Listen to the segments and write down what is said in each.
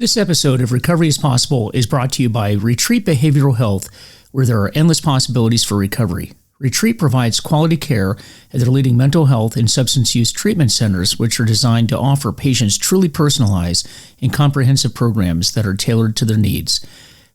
This episode of Recovery is Possible is brought to you by Retreat Behavioral Health, where there are endless possibilities for recovery. Retreat provides quality care at their leading mental health and substance use treatment centers, which are designed to offer patients truly personalized and comprehensive programs that are tailored to their needs.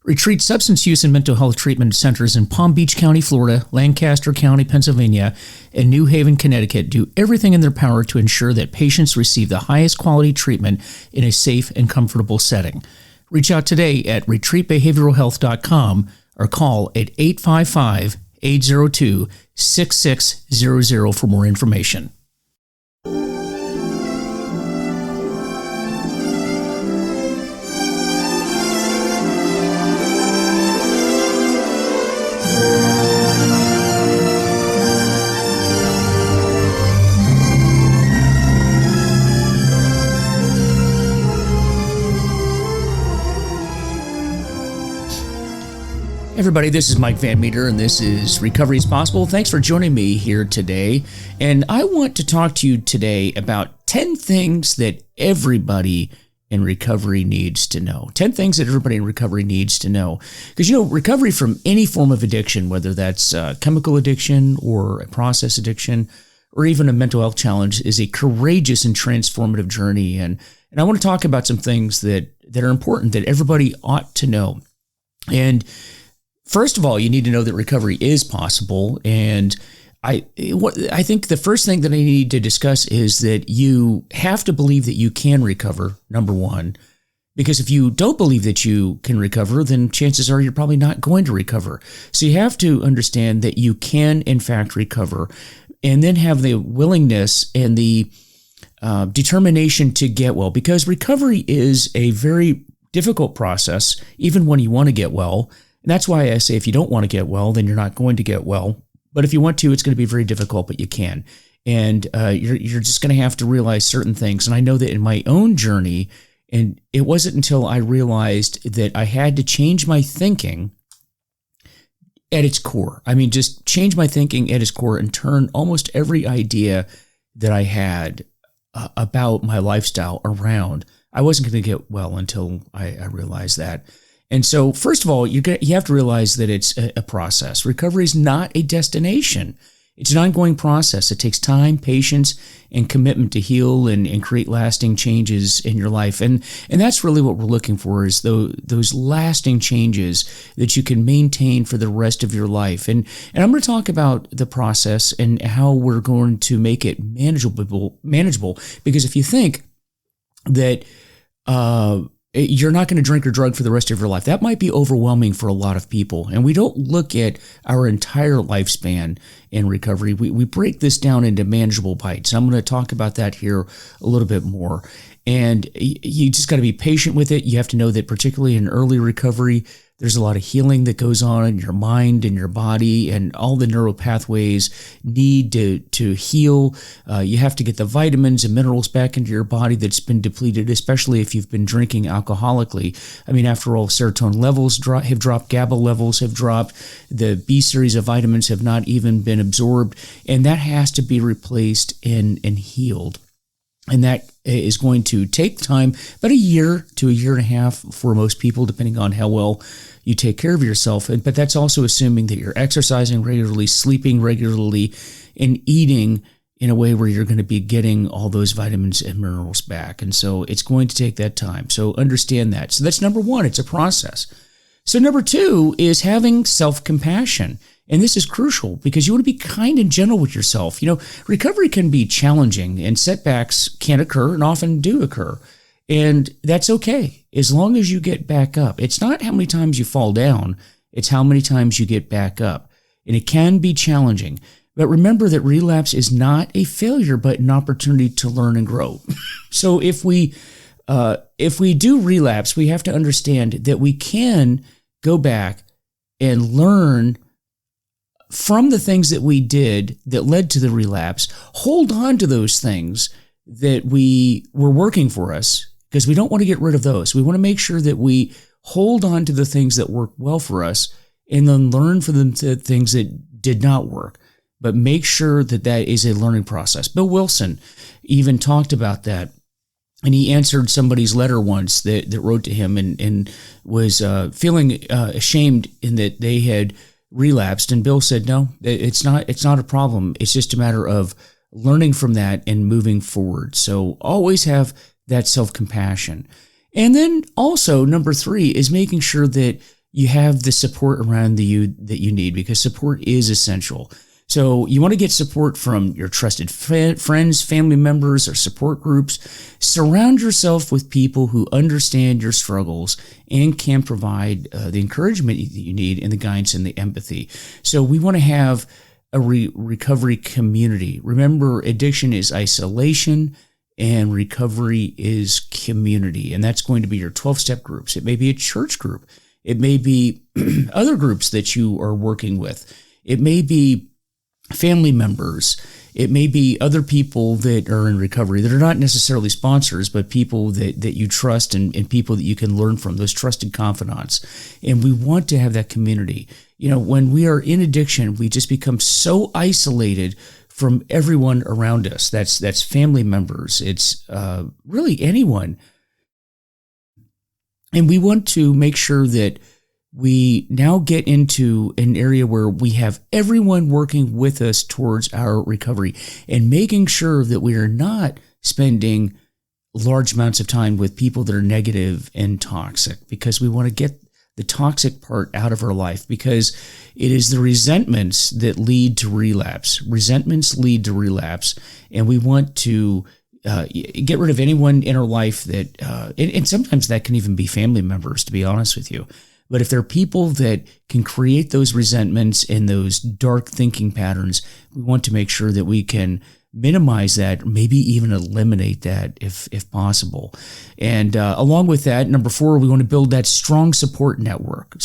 Retreat substance use and mental health treatment centers in Palm Beach County, Florida, Lancaster County, Pennsylvania, and New Haven, Connecticut do everything in their power to ensure that patients receive the highest quality treatment in a safe and comfortable setting. Reach out today at retreatbehavioralhealth.com or call at 855-802-6600 for more information. Everybody, this is Mike Van Meter, and this is Recovery is Possible. Thanks for joining me here today. And I want to talk to you today about 10 things that everybody in recovery needs to know. 10 things that everybody in recovery needs to know. Because, recovery from any form of addiction, whether that's chemical addiction or a process addiction or even a mental health challenge, is a courageous and transformative journey. And I want to talk about some things that are important that everybody ought to know. And first of all, you need to know that recovery is possible. And I think the first thing that I need to discuss is that you have to believe that you can recover, number one. Because if you don't believe that you can recover, then chances are you're probably not going to recover. So you have to understand that you can, in fact, recover, and then have the willingness and the determination to get well. Because recovery is a very difficult process, even when you want to get well. And that's why I say if you don't want to get well, then you're not going to get well. But if you want to, it's going to be very difficult, but you can. And you're just going to have to realize certain things. And I know that in my own journey, and it wasn't until I realized that I had to change my thinking at its core. I mean, just change my thinking at its core and turn almost every idea that I had about my lifestyle around. I wasn't going to get well until I realized that. And so, first of all, you have to realize that it's a process. Recovery is not a destination. It's an ongoing process. It takes time, patience, and commitment to heal and create lasting changes in your life. And that's really what we're looking for, is those lasting changes that you can maintain for the rest of your life. And I'm going to talk about the process and how we're going to make it manageable. Because if you think that you're not going to drink or drug for the rest of your life, that might be overwhelming for a lot of people. And we don't look at our entire lifespan in recovery. We break this down into manageable bites. I'm going to talk about that here a little bit more. And you just got to be patient with it. You have to know that particularly in early recovery, there's a lot of healing that goes on in your mind and your body, and all the neural pathways need to heal. You have to get the vitamins and minerals back into your body that's been depleted, especially if you've been drinking alcoholically. I mean, after all, serotonin levels have dropped, GABA levels have dropped, the B series of vitamins have not even been absorbed, and that has to be replaced and healed. And that is going to take time, about a year to a year and a half for most people, depending on how well you take care of yourself. But that's also assuming that you're exercising regularly, sleeping regularly, and eating in a way where you're going to be getting all those vitamins and minerals back. And so it's going to take that time. So understand that. So that's number one. It's a process. So number two is having self-compassion. And this is crucial because you want to be kind and gentle with yourself. Recovery can be challenging, and setbacks can occur and often do occur. And that's okay, as long as you get back up. It's not how many times you fall down, it's how many times you get back up. And it can be challenging. But remember that relapse is not a failure, but an opportunity to learn and grow. So if we do relapse, we have to understand that we can go back and learn from the things that we did that led to the relapse. Hold on to those things that were working for us, because we don't want to get rid of those. We want to make sure that we hold on to the things that work well for us and then learn from the things that did not work. But make sure that is a learning process. Bill Wilson even talked about that And he answered somebody's letter once that wrote to him and was feeling ashamed in that they had relapsed. And Bill said, no, it's not a problem. It's just a matter of learning from that and moving forward. So always have that self-compassion. And then also number 3 is making sure that you have the support around you that you need, because support is essential. So you want to get support from your trusted friends, family members, or support groups. Surround yourself with people who understand your struggles and can provide the encouragement that you need and the guidance and the empathy. So we want to have a recovery community. Remember, addiction is isolation and recovery is community. And that's going to be your 12-step groups. It may be a church group. It may be other groups that you are working with. It may be family members. It may be other people that are in recovery that are not necessarily sponsors, but people that you trust and people that you can learn from, those trusted confidants. And we want to have that community. You know, when we are in addiction, we just become so isolated from everyone around us. That's family members. It's really anyone. And we want to make sure that we now get into an area where we have everyone working with us towards our recovery and making sure that we are not spending large amounts of time with people that are negative and toxic, because we want to get the toxic part out of our life, because it is the resentments that lead to relapse. Resentments lead to relapse, and we want to get rid of anyone in our life that, and sometimes that can even be family members, to be honest with you. But if there are people that can create those resentments and those dark thinking patterns, we want to make sure that we can minimize that, maybe even eliminate that if possible. And along with that, number 4, we want to build that strong support network. And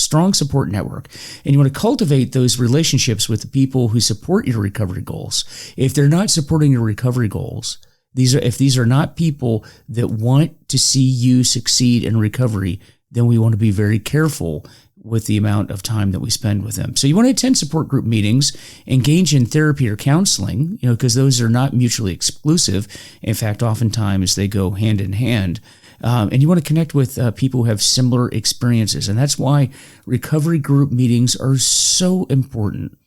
you want to cultivate those relationships with the people who support your recovery goals. If they're not supporting your recovery goals, if these are not people that want to see you succeed in recovery, then we want to be very careful with the amount of time that we spend with them. So you want to attend support group meetings, engage in therapy or counseling, because those are not mutually exclusive. In fact, oftentimes they go hand in hand. And you want to connect with people who have similar experiences. And that's why recovery group meetings are so important,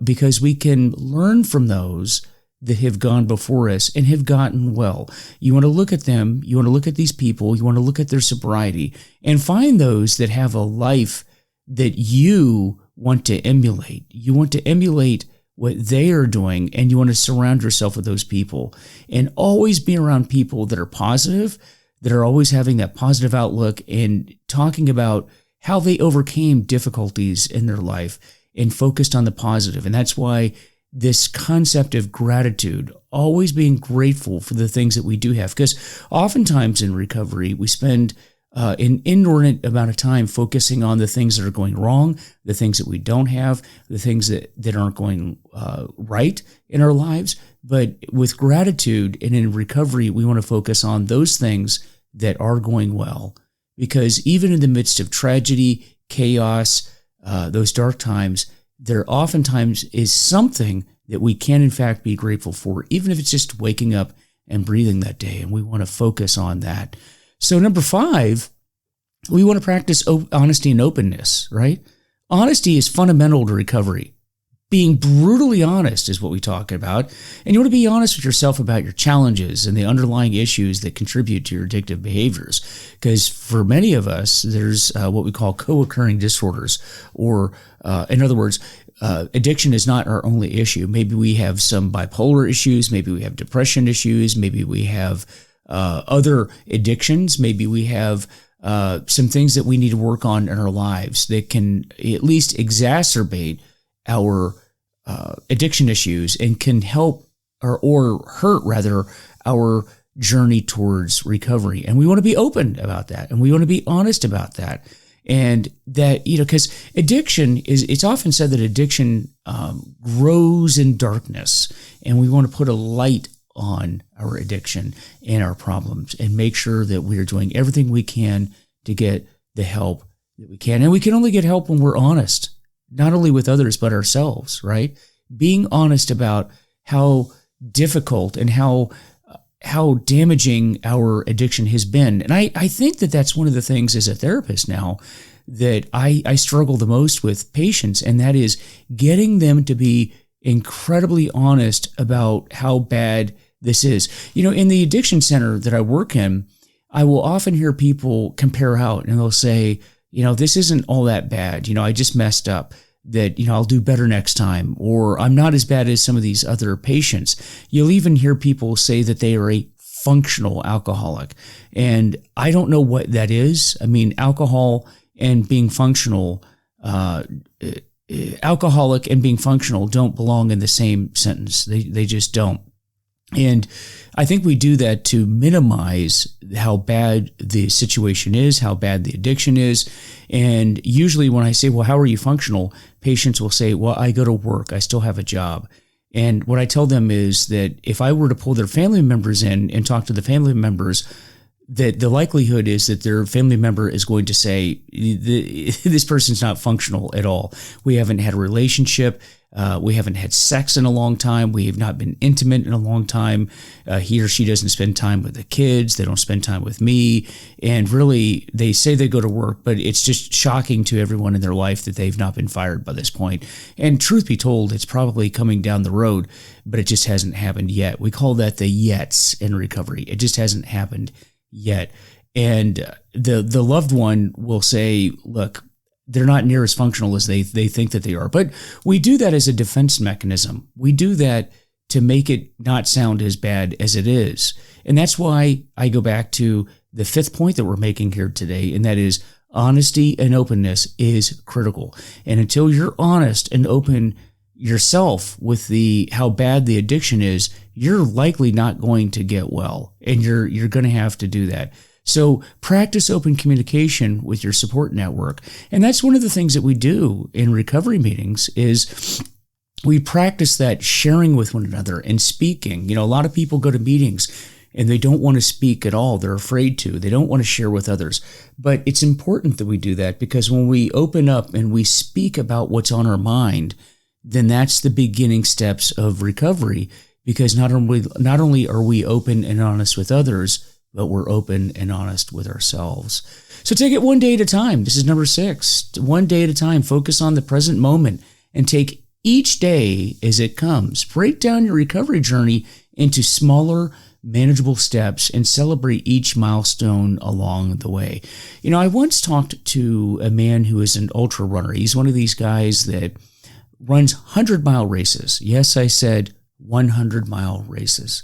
because we can learn from those that have gone before us and have gotten well. You want to look at them, you want to look at these people, you want to look at their sobriety, and find those that have a life that you want to emulate. You want to emulate what they are doing, and you want to surround yourself with those people. And always be around people that are positive, that are always having that positive outlook and talking about how they overcame difficulties in their life and focused on the positive. And that's why this concept of gratitude, always being grateful for the things that we do have. Because oftentimes in recovery, we spend an inordinate amount of time focusing on the things that are going wrong, the things that we don't have, the things that aren't going right in our lives. But with gratitude and in recovery, we want to focus on those things that are going well. Because even in the midst of tragedy, chaos, those dark times, there oftentimes is something that we can in fact be grateful for, even if it's just waking up and breathing that day. And we want to focus on that. So number 5, we want to practice honesty and openness, right? Honesty is fundamental to recovery. Being brutally honest is what we talk about. And you want to be honest with yourself about your challenges and the underlying issues that contribute to your addictive behaviors. Because for many of us, there's what we call co-occurring disorders. Or in other words, addiction is not our only issue. Maybe we have some bipolar issues. Maybe we have depression issues. Maybe we have other addictions. Maybe we have some things that we need to work on in our lives that can at least exacerbate our addiction issues and can help or hurt rather our journey towards recovery. And we want to be open about that, and we want to be honest about that. And that, because addiction it's often said that addiction grows in darkness, and we want to put a light on our addiction and our problems and make sure that we are doing everything we can to get the help that we can. And we can only get help when we're honest, not only with others, but ourselves, right? Being honest about how difficult and how how damaging our addiction has been. And I think that that's one of the things as a therapist now that I struggle the most with patients, and that is getting them to be incredibly honest about how bad this is. In the addiction center that I work in, I will often hear people compare out, and they'll say, this isn't all that bad. I just messed up. That, I'll do better next time, or I'm not as bad as some of these other patients. You'll even hear people say that they are a functional alcoholic. And I don't know what that is. I mean, alcoholic and being functional don't belong in the same sentence. They just don't. And I think we do that to minimize how bad the situation is, how bad the addiction is. And usually when I say, well, how are you functional? Patients will say, well, I go to work. I still have a job. And what I tell them is that if I were to pull their family members in and talk to the family members, that the likelihood is that their family member is going to say, this person's not functional at all. We haven't had a relationship. We haven't had sex in a long time. We have not been intimate in a long time. He or she doesn't spend time with the kids. They don't spend time with me. And really, they say they go to work, but it's just shocking to everyone in their life that they've not been fired by this point. And truth be told, it's probably coming down the road, but it just hasn't happened yet. We call that the yets in recovery. It just hasn't happened yet. And the loved one will say, look, they're not near as functional as they think that they are. But we do that as a defense mechanism. We do that to make it not sound as bad as it is. And that's why I go back to the fifth point that we're making here today, and that is honesty and openness is critical. And until you're honest and open yourself with how bad the addiction is, you're likely not going to get well. And you're going to have to do that. So practice open communication with your support network. And that's one of the things that we do in recovery meetings is we practice that sharing with one another and speaking. A lot of people go to meetings and they don't want to speak at all. They're afraid to. They don't want to share with others. But it's important that we do that, because when we open up and we speak about what's on our mind, then that's the beginning steps of recovery, because not only are we open and honest with others, but we're open and honest with ourselves. So take it one day at a time. This is number 6. One day at a time. Focus on the present moment and take each day as it comes. Break down your recovery journey into smaller, manageable steps and celebrate each milestone along the way. I once talked to a man who is an ultra runner. He's one of these guys that runs 100-mile races. Yes, I said 100-mile races.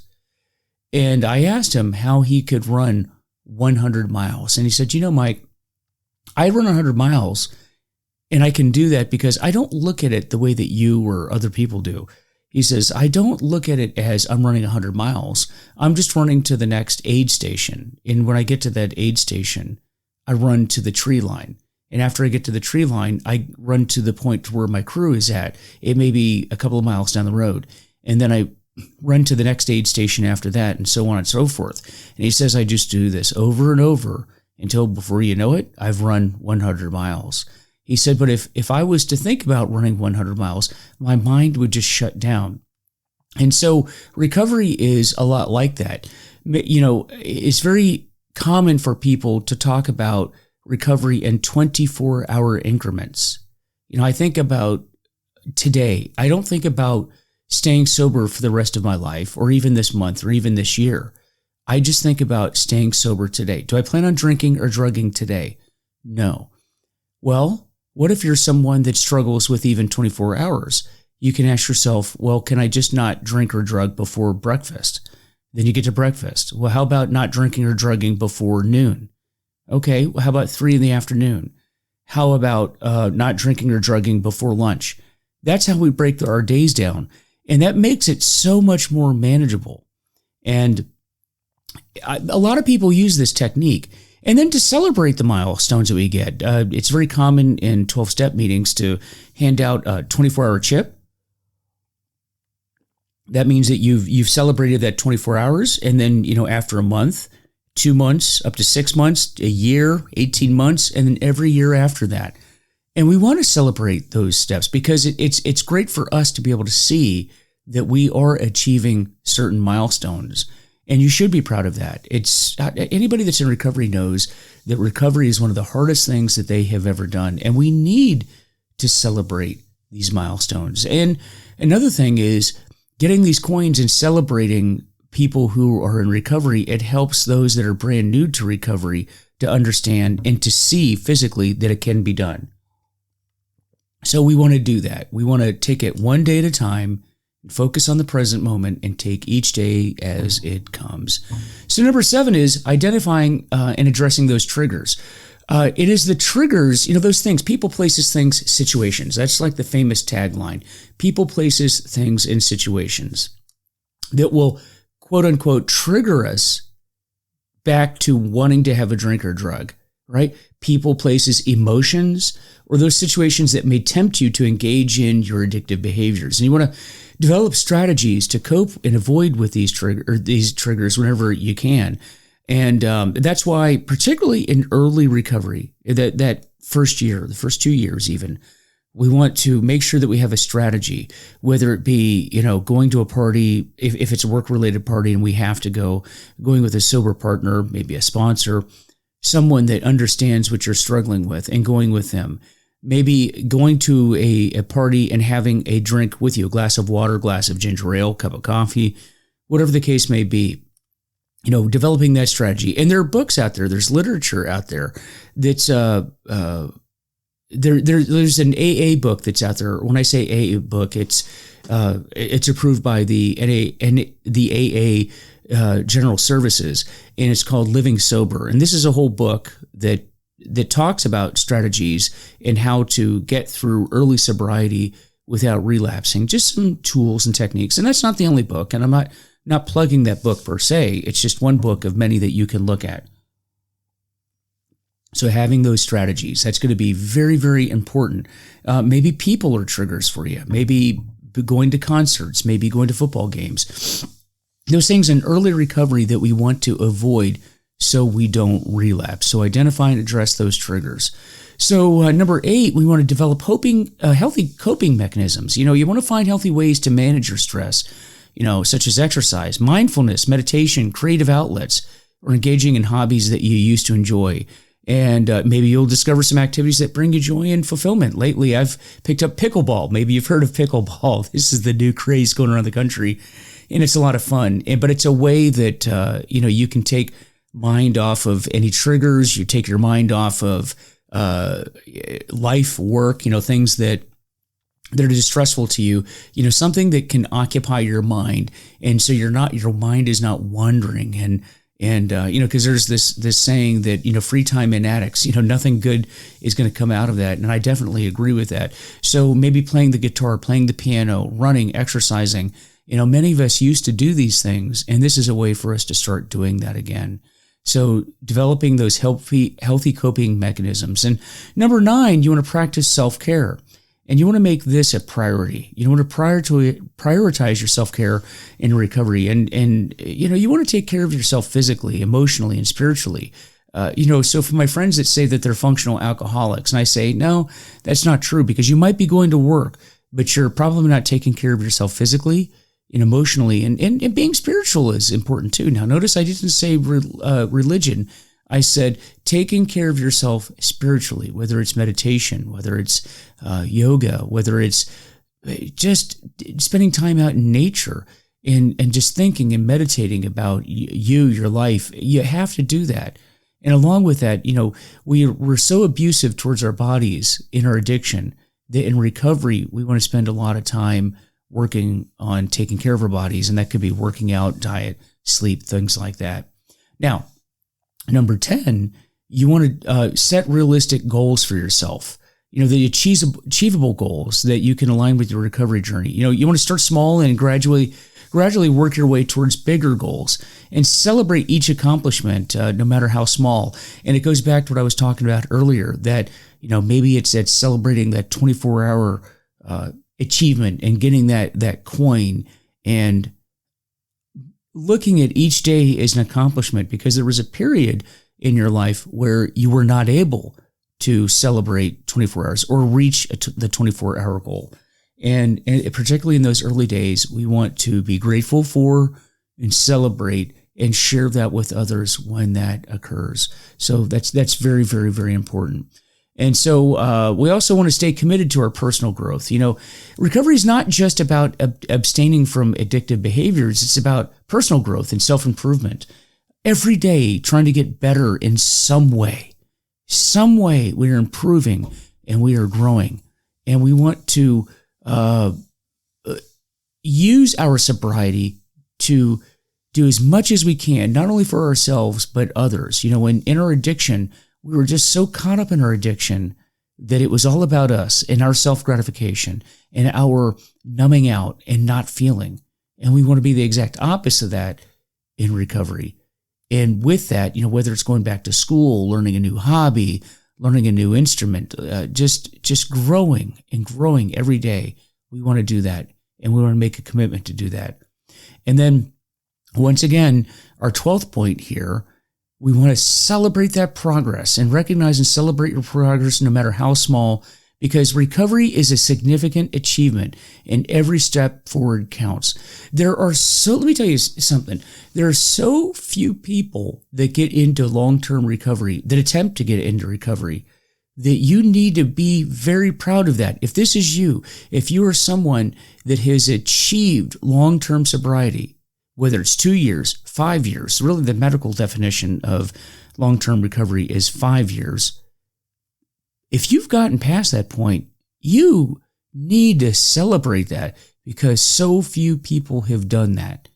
And I asked him how he could run 100 miles. And he said, Mike, I run 100 miles, and I can do that because I don't look at it the way that you or other people do. He says, I don't look at it as I'm running 100 miles. I'm just running to the next aid station. And when I get to that aid station, I run to the tree line. And after I get to the tree line, I run to the point where my crew is at. It may be a couple of miles down the road. And then I run to the next aid station after that, and so on and so forth. And he says, I just do this over and over until before you know it, I've run 100 miles. He said, but if I was to think about running 100 miles, my mind would just shut down. And so recovery is a lot like that. It's very common for people to talk about recovery in 24-hour increments. I think about today. I don't think about staying sober for the rest of my life, or even this month, or even this year. I just think about staying sober today. Do I plan on drinking or drugging today? No. Well, what if you're someone that struggles with even 24 hours? You can ask yourself, well, can I just not drink or drug before breakfast? Then you get to breakfast. Well, how about not drinking or drugging before noon? Okay, well, how about 3 p.m? How about not drinking or drugging before lunch? That's how we break our days down. And that makes it so much more manageable. And a lot of people use this technique. And then to celebrate the milestones that we get, it's very common in 12-step meetings to hand out a 24-hour chip. That means that you've celebrated that 24 hours. And then, after a month, 2 months, up to 6 months, a year, 18 months, and then every year after that. And we want to celebrate those steps because it's great for us to be able to see that we are achieving certain milestones. And you should be proud of that. It's anybody that's in recovery knows that recovery is one of the hardest things that they have ever done. And we need to celebrate these milestones. And another thing is getting these coins and celebrating people who are in recovery. It helps those that are brand new to recovery to understand and to see physically that it can be done. So we want to do that. We want to take it one day at a time, focus on the present moment, and take each day as it comes. So number 7 is identifying and addressing those triggers. It is the triggers, those things, people, places, things, situations. That's like the famous tagline. People, places, things, and situations that will, quote unquote, trigger us back to wanting to have a drink or drug, right? People, places, emotions, or those situations that may tempt you to engage in your addictive behaviors. And you want to develop strategies to cope and avoid with these triggers whenever you can. And that's why, particularly in early recovery, that first year, the first 2 years even, we want to make sure that we have a strategy, whether it be, going to a party, if it's a work-related party and we have to go, going with a sober partner, maybe a sponsor, someone that understands what you're struggling with and going with them. Maybe going to a party and having a drink with you, a glass of water, glass of ginger ale, cup of coffee, whatever the case may be. Developing that strategy. And there are books out there, there's literature out there that's there's an AA book that's out there. When I say AA book, it's approved by the AA General Services, and it's called Living Sober. And this is a whole book that talks about strategies and how to get through early sobriety without relapsing. Just some tools and techniques. And that's not the only book. And I'm not plugging that book per se. It's just one book of many that you can look at. So having those strategies, that's going to be very, very important. Maybe people are triggers for you. Maybe going to concerts, maybe going to football games. Those things in early recovery that we want to avoid so we don't relapse. So identify and address those triggers. So number 8, we want to develop healthy coping mechanisms. You want to find healthy ways to manage your stress, such as exercise, mindfulness, meditation, creative outlets, or engaging in hobbies that you used to enjoy. And maybe you'll discover some activities that bring you joy and fulfillment. Lately, I've picked up pickleball. Maybe you've heard of pickleball. This is the new craze going around the country, and it's a lot of fun. But it's a way that, you can take mind off of any triggers. You take your mind off of life, work, things that are distressful to you, something that can occupy your mind. And so your mind is not wandering. And because there's this saying that, free time in addicts, nothing good is going to come out of that. And I definitely agree with that. So maybe playing the guitar, playing the piano, running, exercising, many of us used to do these things. And this is a way for us to start doing that again. So developing those healthy coping mechanisms. And number 9, you want to practice self-care. And you want to make this a priority. You want to prioritize your self-care in recovery. And you want to take care of yourself physically, emotionally, and spiritually. So for my friends that say that they're functional alcoholics, and I say, no, that's not true, because you might be going to work, but you're probably not taking care of yourself physically and emotionally. And being spiritual is important too. Now, notice I didn't say religion. I said taking care of yourself spiritually, whether it's meditation, whether it's yoga, whether it's just spending time out in nature and just thinking and meditating about your life. You have to do that. And along with that, we're so abusive towards our bodies in our addiction that in recovery, we want to spend a lot of time working on taking care of our bodies. And that could be working out, diet, sleep, things like that. Now, number 10, you want to set realistic goals for yourself. The achievable goals that you can align with your recovery journey. You want to start small and gradually work your way towards bigger goals and celebrate each accomplishment, no matter how small. And it goes back to what I was talking about earlier, that, maybe it's that celebrating that 24-hour achievement and getting that coin and looking at each day as an accomplishment, because there was a period in your life where you were not able to celebrate 24 hours or reach the 24-hour goal. And particularly in those early days, we want to be grateful for and celebrate and share that with others when that occurs. So that's very, very, very important. And so we also want to stay committed to our personal growth. Recovery is not just about abstaining from addictive behaviors. It's about personal growth and self-improvement. Every day, trying to get better in some way. Some way we are improving and we are growing. And we want to use our sobriety to do as much as we can, not only for ourselves, but others. In our addiction, we were just so caught up in our addiction that it was all about us and our self-gratification and our numbing out and not feeling. And we want to be the exact opposite of that in recovery. And with that, whether it's going back to school, learning a new hobby, learning a new instrument, just growing and growing every day, we want to do that. And we want to make a commitment to do that. And then, once again, our 12th point here, we want to celebrate that progress and recognize and celebrate your progress no matter how small, because recovery is a significant achievement and every step forward counts. Let me tell you something. There are so few people that get into long-term recovery, that attempt to get into recovery, that you need to be very proud of that. If this is you, if you are someone that has achieved long-term sobriety, whether it's 2 years, 5 years, really the medical definition of long-term recovery is 5 years. If you've gotten past that point, you need to celebrate that because so few people have done that.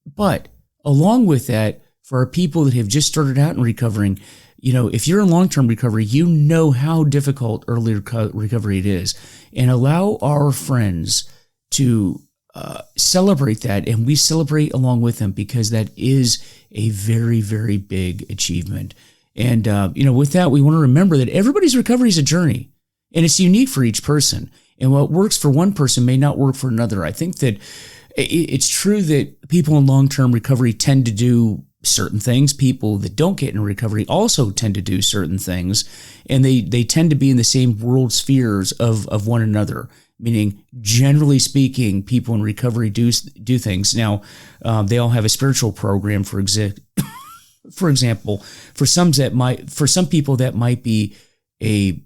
But along with that, for our people that have just started out in recovering, if you're in long-term recovery, you know how difficult early recovery it is. And allow our friends to celebrate that, and we celebrate along with them because that is a very, very big achievement. And, with that, we want to remember that everybody's recovery is a journey, and it's unique for each person. And what works for one person may not work for another. I think that it's true that people in long-term recovery tend to do certain things. People that don't get in recovery also tend to do certain things, and they tend to be in the same world spheres of one another. Meaning, generally speaking, people in recovery do things. Now, they all have a spiritual program, for example. For some people, that might be a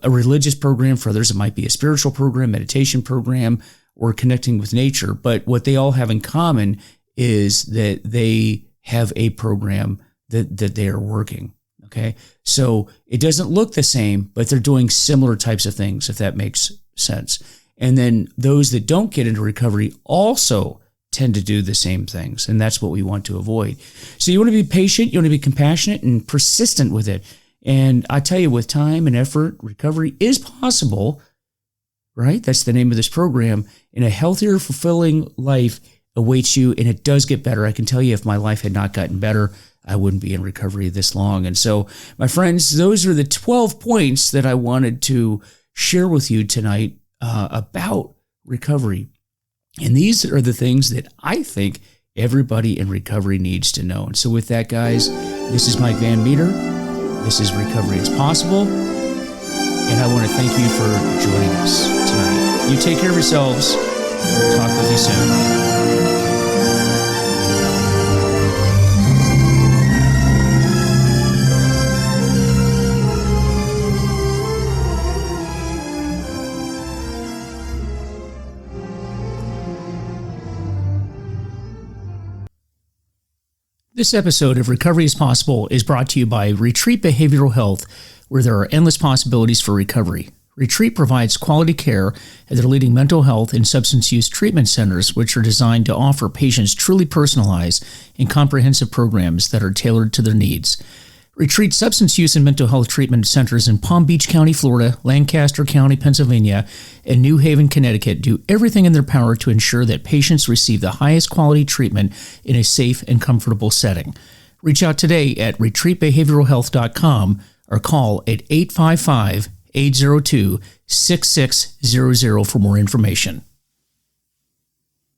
religious program. For others, it might be a spiritual program, meditation program, or connecting with nature. But what they all have in common is that they have a program that they are working. Okay, so it doesn't look the same, but they're doing similar types of things, if that makes sense. And then those that don't get into recovery also tend to do the same things, and that's what we want to avoid. So you want to be patient, you want to be compassionate and persistent with it. And I tell you, with time and effort, recovery is possible, right? That's the name of this program. And a healthier, fulfilling life awaits you, and it does get better. I can tell you, if my life had not gotten better, I wouldn't be in recovery this long. And so, my friends, those are the 12 points that I wanted to share with you tonight about recovery. And these are the things that I think everybody in recovery needs to know. And so with that, guys, this is Mike Van Meter. This is Recovery is Possible. And I want to thank you for joining us tonight. You take care of yourselves. Talk with you soon. This episode of Recovery is Possible is brought to you by Retreat Behavioral Health, where there are endless possibilities for recovery. Retreat provides quality care at their leading mental health and substance use treatment centers, which are designed to offer patients truly personalized and comprehensive programs that are tailored to their needs. Retreat substance use and mental health treatment centers in Palm Beach County, Florida, Lancaster County, Pennsylvania, and New Haven, Connecticut do everything in their power to ensure that patients receive the highest quality treatment in a safe and comfortable setting. Reach out today at retreatbehavioralhealth.com or call at 855-802-6600 for more information.